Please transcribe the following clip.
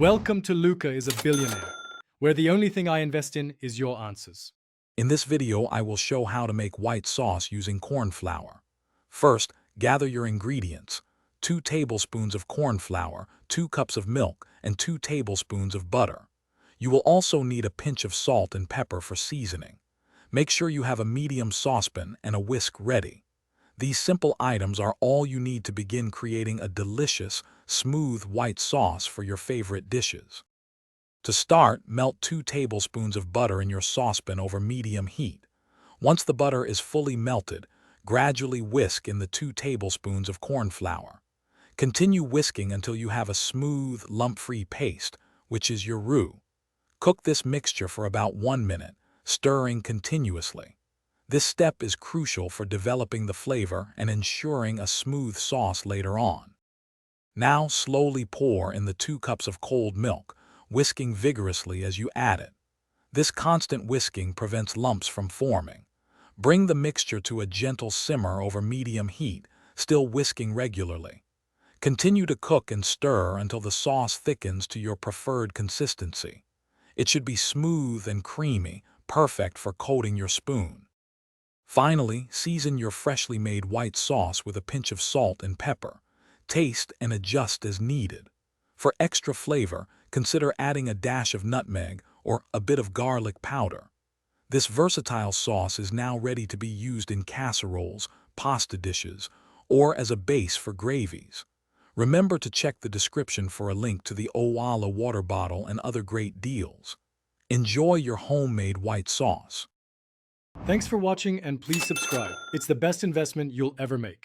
Welcome to Luca is a Billionaire, where the only thing I invest in is your answers. In this video, I will show how to make white sauce using corn flour. First, gather your ingredients: 2 tablespoons of corn flour, 2 cups of milk, and 2 tablespoons of butter. You will also need a pinch of salt and pepper for seasoning. Make sure you have a medium saucepan and a whisk ready. These simple items are all you need to begin creating a delicious, smooth white sauce for your favorite dishes. To start, melt 2 tablespoons of butter in your saucepan over medium heat. Once the butter is fully melted, gradually whisk in the 2 tablespoons of corn flour. Continue whisking until you have a smooth, lump-free paste, which is your roux. Cook this mixture for about 1 minute, stirring continuously. This step is crucial for developing the flavor and ensuring a smooth sauce later on. Now slowly pour in the 2 cups of cold milk, whisking vigorously as you add it. This constant whisking prevents lumps from forming. Bring the mixture to a gentle simmer over medium heat, still whisking regularly. Continue to cook and stir until the sauce thickens to your preferred consistency. It should be smooth and creamy, perfect for coating your spoon. Finally, season your freshly made white sauce with a pinch of salt and pepper. Taste and adjust as needed. For extra flavor, consider adding a dash of nutmeg or a bit of garlic powder. This versatile sauce is now ready to be used in casseroles, pasta dishes, or as a base for gravies. Remember to check the description for a link to the Owala water bottle and other great deals. Enjoy your homemade white sauce. Thanks for watching and please subscribe. It's the best investment you'll ever make.